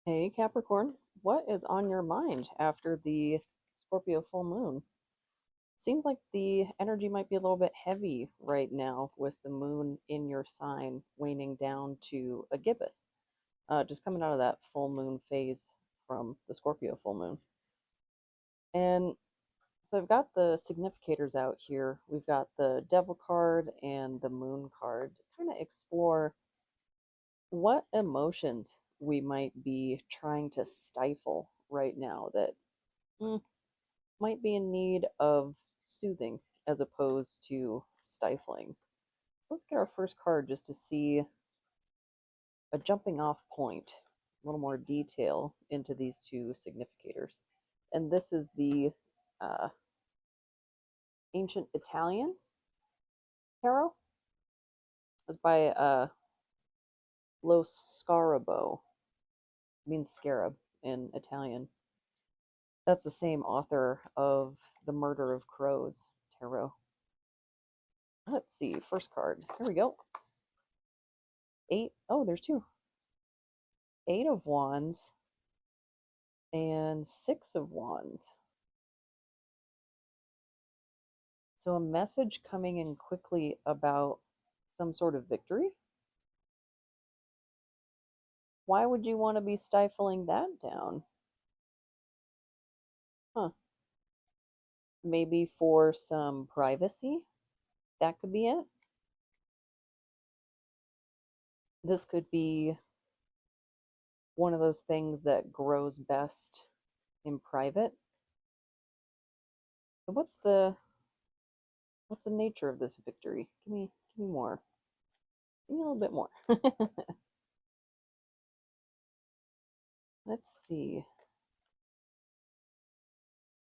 Hey Capricorn, what is on your mind after the Scorpio full moon? Seems like the energy might be a little bit heavy right now with the moon in your sign waning down to a gibbous. Just coming out of that full moon phase from the Scorpio full moon. And so I've got the significators out here. We've got the devil card and the moon card to kind of explore what emotions we might be trying to stifle right now that mm, might be in need of soothing as opposed to stifling. So let's get our first card just to see a jumping off point, a little more detail into these two significators. And this is the uh, ancient Italian tarot. It's by Lo Scarabo, means scarab in Italian. That's the same author of The Murder of Crows tarot. Let's see, first card. Here we go. Eight. Oh, there's two. Eight of Wands and Six of Wands. So a message coming in quickly about some sort of victory. Why would you want to be stifling that down? Huh. Maybe for some privacy? That could be it. This could be one of those things that grows best in private. But what's the nature of this victory? Give me more. Give me a little bit more. Let's see.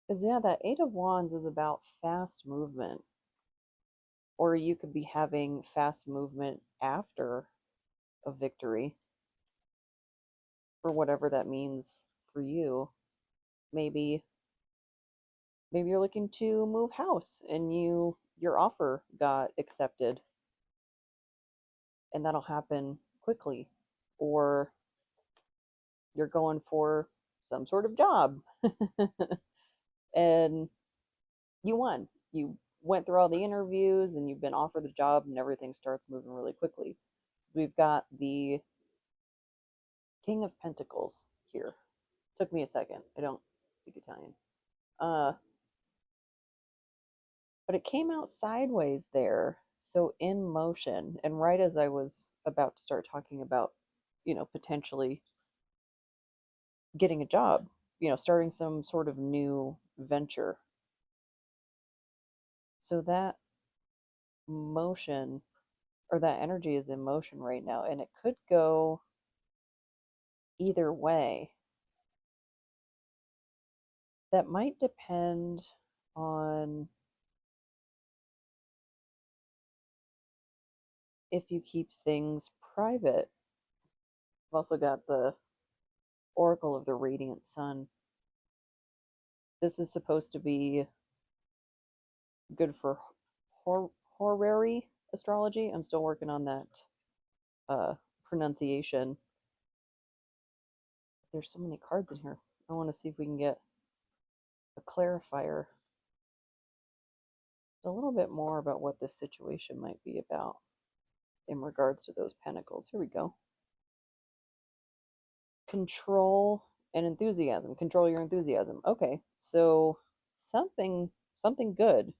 Because, yeah, that Eight of Wands is about fast movement. Or you could be having fast movement after a victory, for whatever that means for you. Maybe maybe you're looking to move house and your offer got accepted and that'll happen quickly. Or you're going for some sort of job and you won. You went through all the interviews and you've been offered the job and everything starts moving really quickly. We've got the King of Pentacles here. Took me a second. I don't speak Italian. Uh, but it came out sideways there. So in motion. And right as I was about to start talking about, potentially getting a job, starting some sort of new venture. So that motion or that energy is in motion right now, and it could go either way. That might depend on if you keep things private. I've also got the Oracle of the Radiant Sun. This is supposed to be good for horary astrology. I'm still working on that pronunciation. There's so many cards in here. I want to see if we can get a clarifier. A little bit more about what this situation might be about in regards to those pentacles. Here we go. Control and enthusiasm. Control your enthusiasm. Okay, so something something good,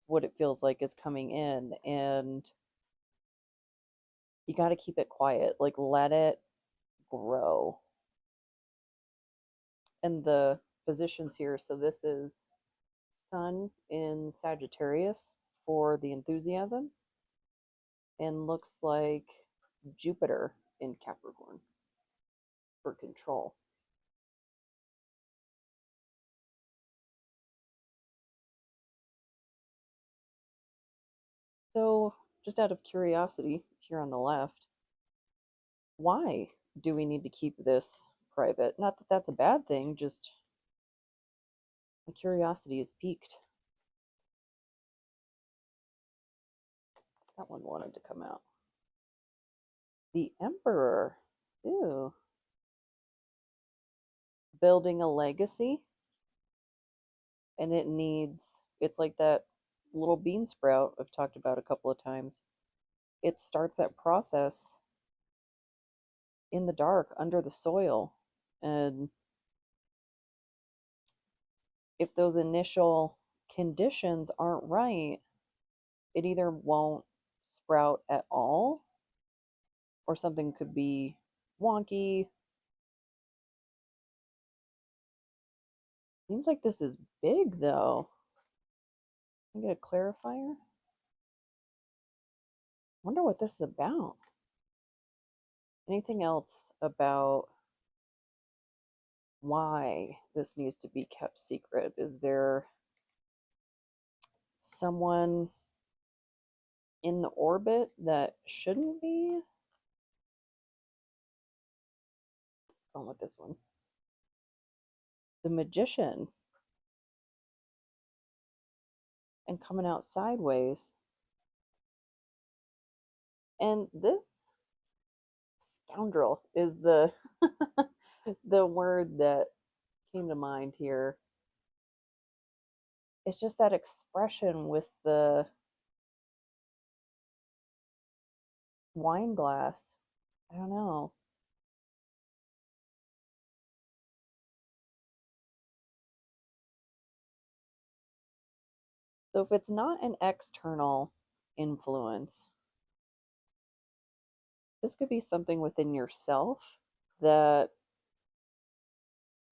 what it feels like, is coming in, and you got to keep it quiet. Like, let it grow. And the positions here, so this is Sun in Sagittarius for the enthusiasm, and looks like Jupiter in Capricorn for control. So, just out of curiosity, here on the left, why do we need to keep this private? Not that that's a bad thing, just my curiosity is piqued. That one wanted to come out. The Emperor. Ew. building a legacy, and it's like that little bean sprout I've talked about a couple of times. It starts that process in the dark under the soil. And if those initial conditions aren't right, it either won't sprout at all or something could be wonky. Seems like this is big though. Can I get a clarifier? Wonder what this is about. Anything else about why this needs to be kept secret? Is there someone in the orbit that shouldn't be? Going with this one. The magician and coming out sideways. And this scoundrel is the the word that came to mind here. It's just that expression with the wine glass. I don't know. So if it's not an external influence, this could be something within yourself that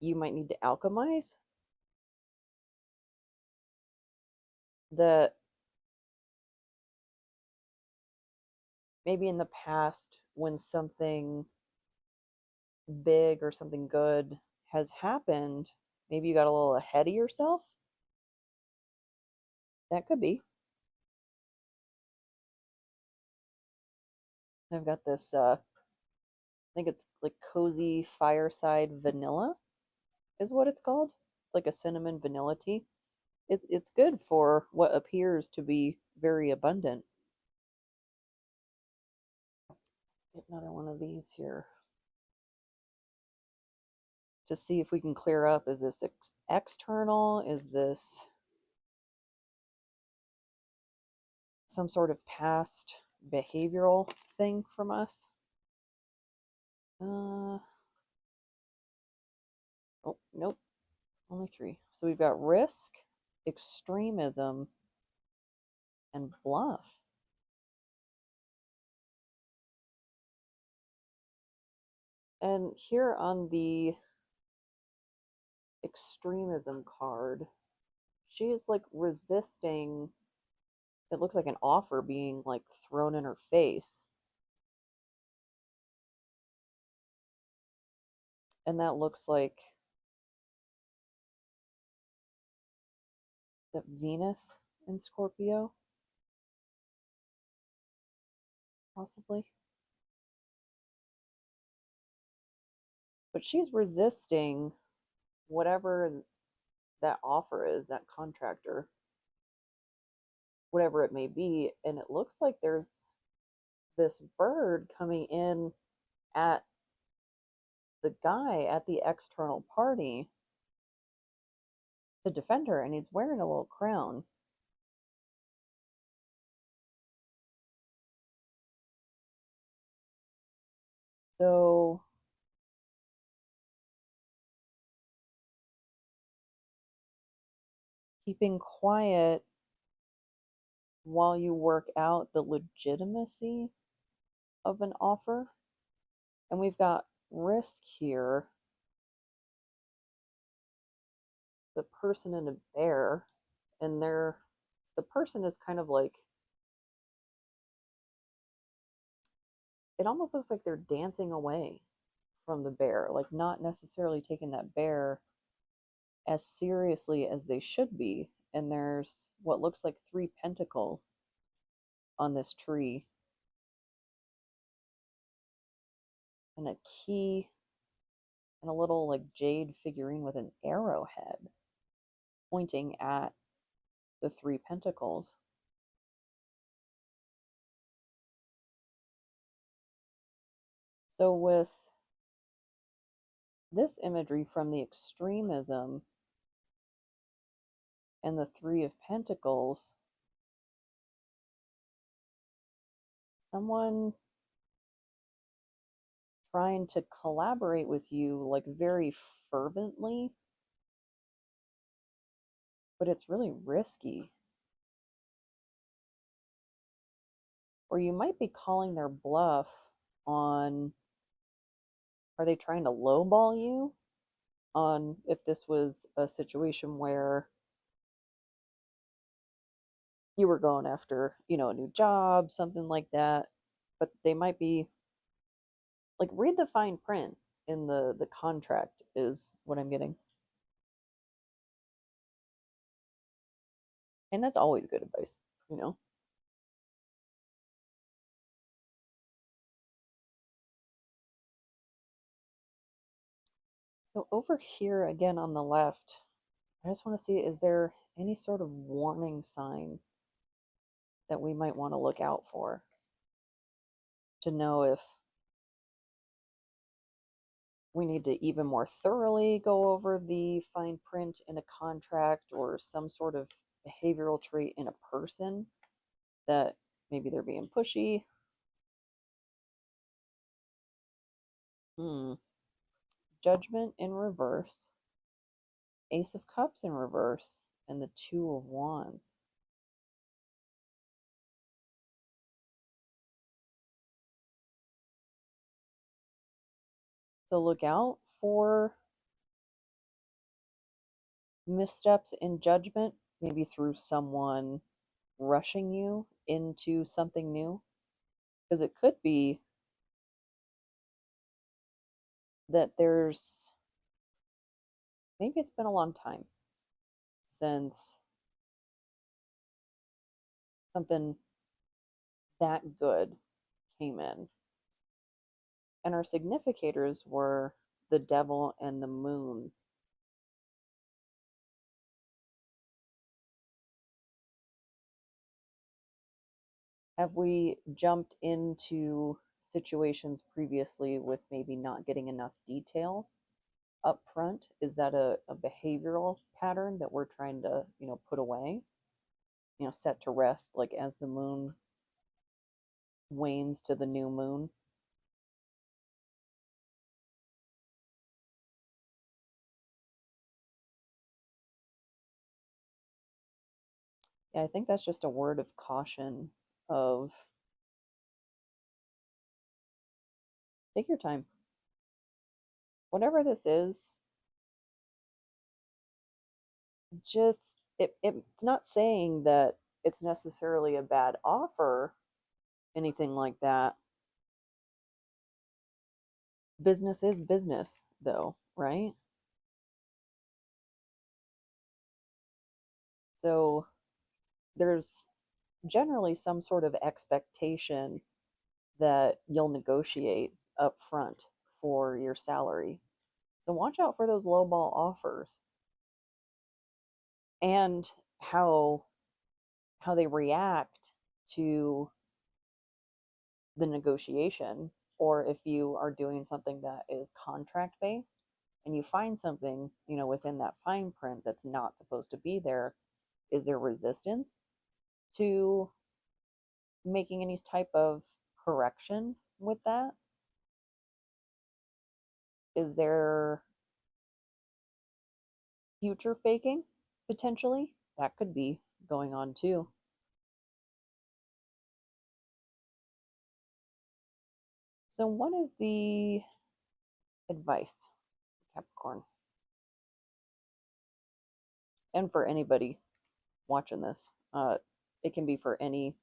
you might need to alchemize, that maybe in the past when something big or something good has happened, maybe you got a little ahead of yourself. That could be. I've got this, I think it's like cozy fireside vanilla, is what it's called. It's like a cinnamon vanilla tea. It's good for what appears to be very abundant. Get another one of these here to see if we can clear up. Is this external? Is this some sort of past behavioral thing from us? Oh, nope. Only three. So we've got risk, extremism, and bluff. And here on the extremism card, she is like resisting. It looks like an offer being like thrown in her face. And that looks like that Venus in Scorpio, possibly. But she's resisting whatever that offer is, that contractor, whatever it may be. And it looks like there's this bird coming in at the guy at the external party to defend her, and he's wearing a little crown. So keeping quiet while you work out the legitimacy of an offer. And we've got risk here. The person and a bear, and the person is kind of like, it almost looks like they're dancing away from the bear, like not necessarily taking that bear as seriously as they should be. And there's what looks like three pentacles on this tree, and a key, and a little like jade figurine with an arrowhead pointing at the three pentacles. So with this imagery from the extremism and the Three of Pentacles, someone trying to collaborate with you like very fervently, but it's really risky. Or you might be calling their bluff on, are they trying to lowball you on if this was a situation where you were going after, a new job, something like that. But they might be like, read the fine print in the contract is what I'm getting. And that's always good advice. So over here again on the left, I just want to see, is there any sort of warning sign that we might want to look out for to know if we need to even more thoroughly go over the fine print in a contract or some sort of behavioral trait in a person that maybe they're being pushy. Judgment in reverse, Ace of Cups in reverse, and the Two of Wands. So look out for missteps in judgment, maybe through someone rushing you into something new. Because it could be that maybe it's been a long time since something that good came in. And our significators were the devil and the moon. Have we jumped into situations previously with maybe not getting enough details up front? Is that a behavioral pattern that we're trying to, put away, set to rest, like as the moon wanes to the new moon? Yeah, I think that's just a word of caution of take your time. Whatever this is, just it's not saying that it's necessarily a bad offer, anything like that. Business is business, though, right? So there's generally some sort of expectation that you'll negotiate up front for your salary. So watch out for those lowball offers and how they react to the negotiation, or if you are doing something that is contract based and you find something, within that fine print that's not supposed to be there, is there resistance to making any type of correction with that? Is there future faking potentially? That could be going on too. So, what is the advice, Capricorn? And for anybody watching this, it can be for any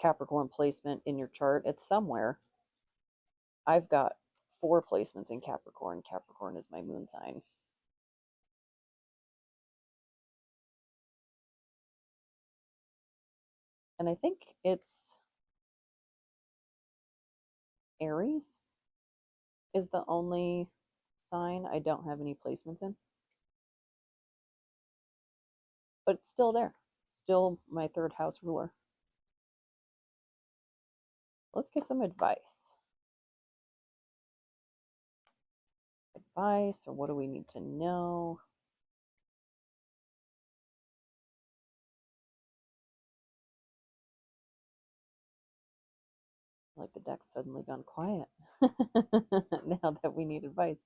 Capricorn placement in your chart. It's somewhere. I've got 4 placements in Capricorn. Capricorn is my moon sign. And I think it's Aries is the only sign I don't have any placements in. But it's still there. Still my 3rd house ruler. Let's get some advice. advice, or what do we need to know? Like the deck's suddenly gone quiet now that we need advice.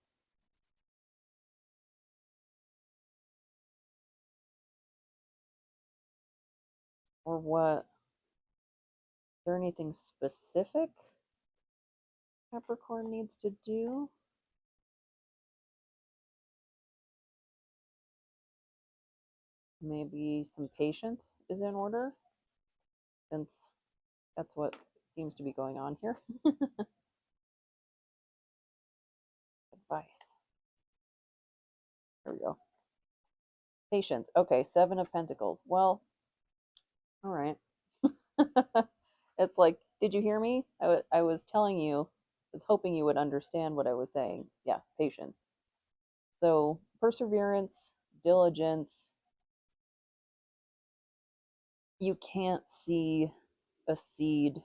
Or what? Is there anything specific Capricorn needs to do? Maybe some patience is in order, since that's what seems to be going on here. Advice. There we go. Patience. Okay, Seven of Pentacles. Well, all right. It's like, did you hear me? I was telling you, I was hoping you would understand what I was saying. Yeah, patience. So, perseverance, diligence. You can't see a seed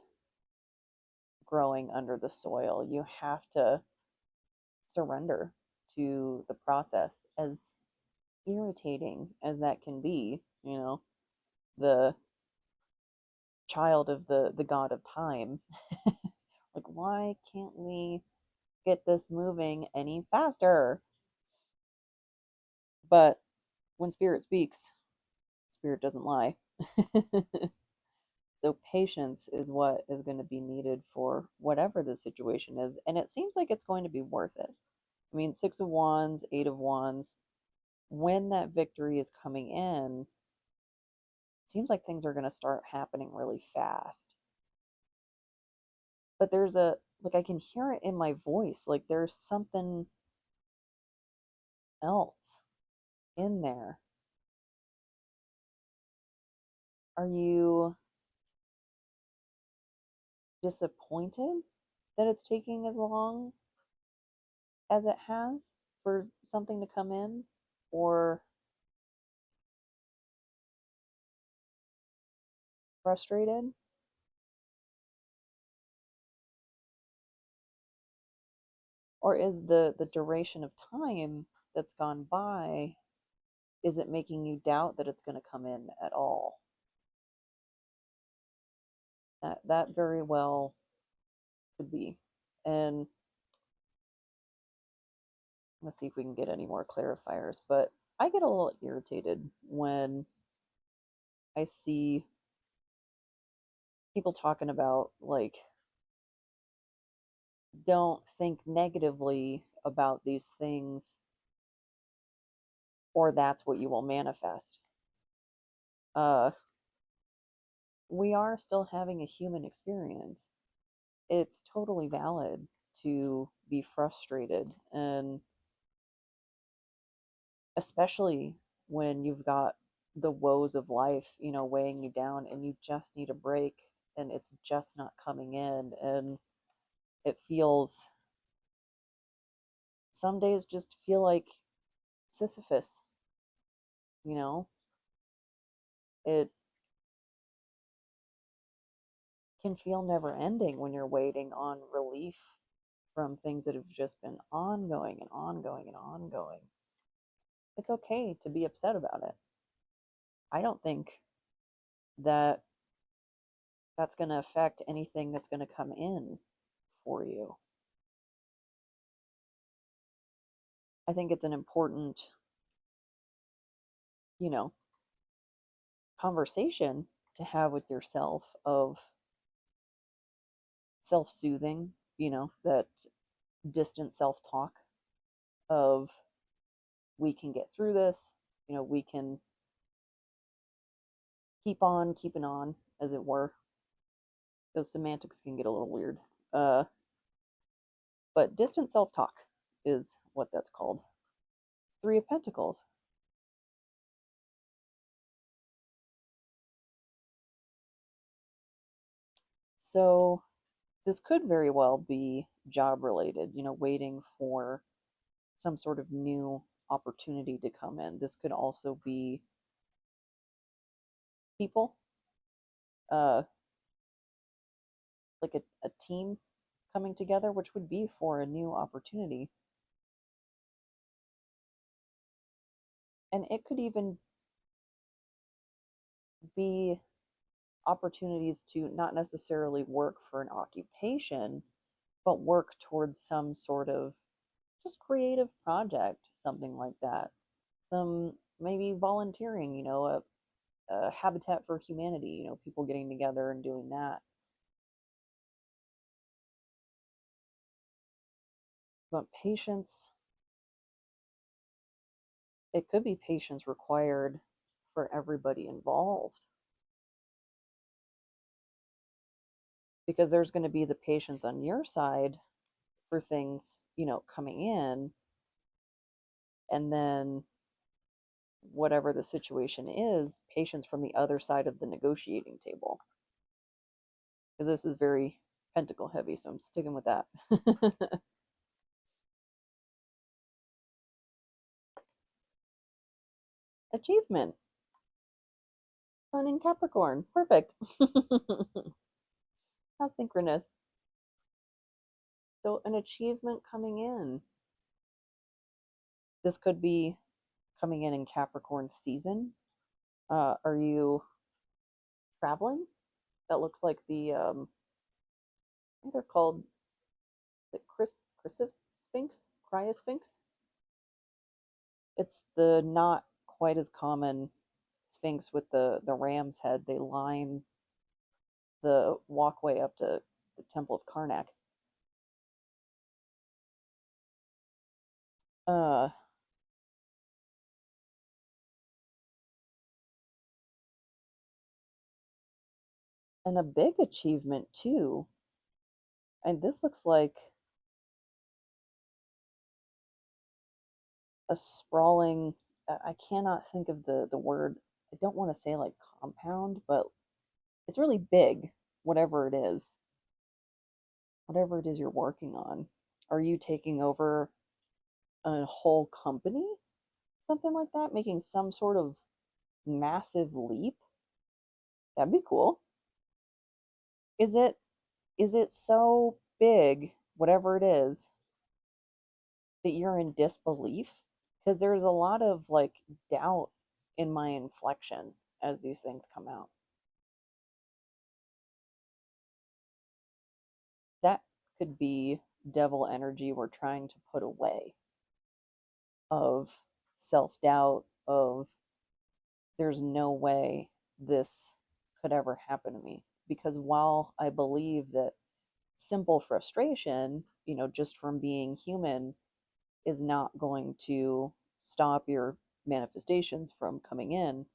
growing under the soil. You have to surrender to the process, as irritating as that can be, the child of the god of time. Like, why can't we get this moving any faster? But when spirit speaks, spirit doesn't lie. So patience is what is going to be needed for whatever the situation is, and it seems like it's going to be worth it. I mean, Six of Wands, Eight of Wands, when that victory is coming in, it seems like things are going to start happening really fast. But there's a, like, I can hear it in my voice, like there's something else in there. Are you disappointed that it's taking as long as it has for something to come in? Or frustrated? Or is the duration of time that's gone by, is it making you doubt that it's going to come in at all? That very well could be. And let's see if we can get any more clarifiers. But I get a little irritated when I see people talking about, like, don't think negatively about these things, or that's what you will manifest. Uh, we are still having a human experience. It's totally valid to be frustrated, and especially when you've got the woes of life, weighing you down, and you just need a break, and it's just not coming in, and it feels, some days just feel like Sisyphus, you know? It can feel never ending when you're waiting on relief from things that have just been ongoing and ongoing and ongoing. It's okay to be upset about it. I don't think that that's going to affect anything that's going to come in for you. I think it's an important, you know, conversation to have with yourself, of self-soothing, that distant self-talk of, we can get through this, we can keep on keeping on, as it were. Those semantics can get a little weird. Uh, but distant self-talk is what that's called. Three of Pentacles. So this could very well be job related, waiting for some sort of new opportunity to come in. This could also be people, uh, like a team coming together, which would be for a new opportunity. And it could even be opportunities to not necessarily work for an occupation, but work towards some sort of just creative project, something like that. Some maybe volunteering, a Habitat for Humanity, people getting together and doing that. But patience, it could be patience required for everybody involved because there's going to be the patience on your side for things, coming in, and then whatever the situation is, patience from the other side of the negotiating table. Because this is very pentacle heavy, so I'm sticking with that. Achievement. Sun in Capricorn. Perfect. How synchronous. So, an achievement coming in. This could be coming in Capricorn season. Are you traveling? That looks like I think they're called the Criosphinx. Criosphinx. It's the not quite as common sphinx with the ram's head. They line the walkway up to the Temple of Karnak. Uh, and a big achievement too. And this looks like a sprawling. I cannot think of the word. I don't want to say like compound, but it's really big. Whatever it is, whatever it is you're working on. Are you taking over a whole company? Something like that, making some sort of massive leap? That'd be cool. Is it so big, whatever it is, that you're in disbelief? Because there's a lot of like doubt in my inflection as these things come out. That could be devil energy we're trying to put away, of self-doubt, of there's no way this could ever happen to me. Because while I believe that simple frustration, just from being human, is not going to stop your manifestations from coming in,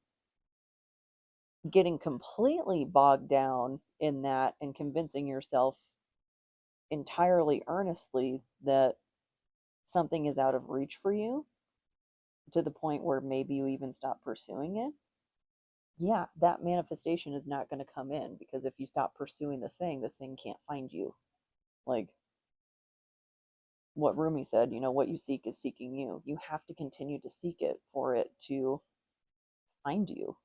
getting completely bogged down in that and convincing yourself entirely earnestly that something is out of reach for you to the point where maybe you even stop pursuing it, yeah, that manifestation is not going to come in, because if you stop pursuing the thing can't find you. Like what Rumi said, what you seek is seeking you. You have to continue to seek it for it to find you.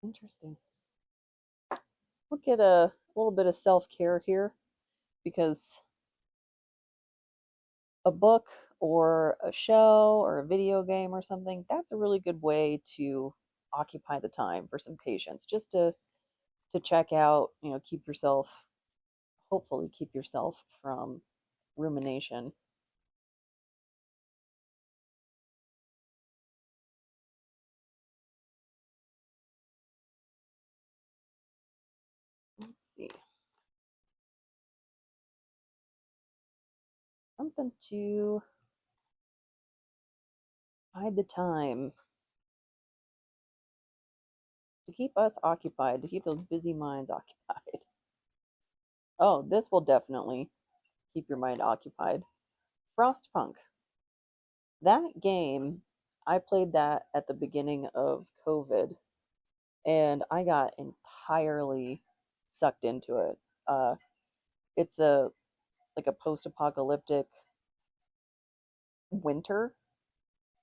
Interesting. We'll get a little bit of self care here, because a book or a show or a video game or something, that's a really good way to occupy the time for some patience, just to check out, keep yourself, hopefully keep yourself from rumination. Let's see. Something to hide the time, to keep us occupied, to keep those busy minds occupied. Oh, this will definitely keep your mind occupied. Frostpunk. That game, I played that at the beginning of COVID, and I got entirely sucked into it. It's a like a post-apocalyptic winter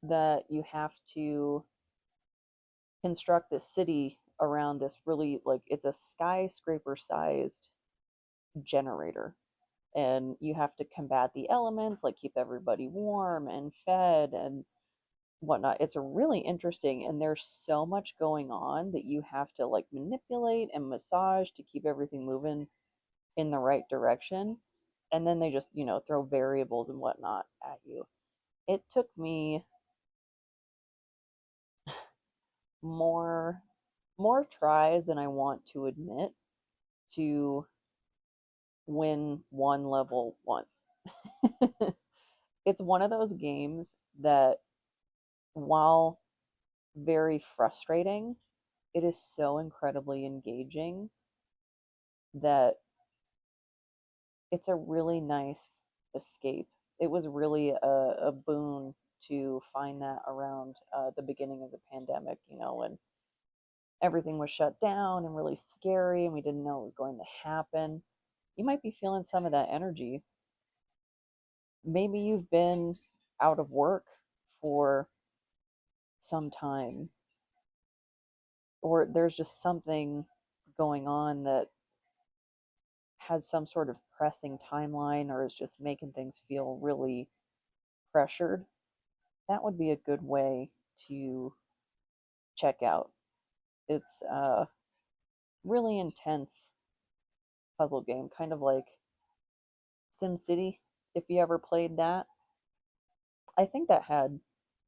that you have to construct this city around this really, like, it's a skyscraper sized generator. and you have to combat the elements, like keep everybody warm and fed and whatnot. It's really interesting, and there's so much going on that you have to like manipulate and massage to keep everything moving in the right direction. And then they just, throw variables and whatnot at you. It took me more more tries than I want to admit to win one level once. It's one of those games that, while very frustrating, it is so incredibly engaging that it's a really nice escape. It was really a boon to find that around the beginning of the pandemic, when everything was shut down and really scary and we didn't know what was going to happen. You might be feeling some of that energy. Maybe you've been out of work for some time, or there's just something going on that has some sort of pressing timeline or is just making things feel really pressured. That would be a good way to check out. It's a really intense puzzle game, kind of like SimCity, if you ever played that. I think that had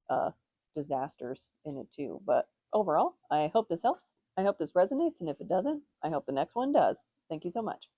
uh, disasters in it too. But overall, I hope this helps. I hope this resonates. And if it doesn't, I hope the next one does. Thank you so much.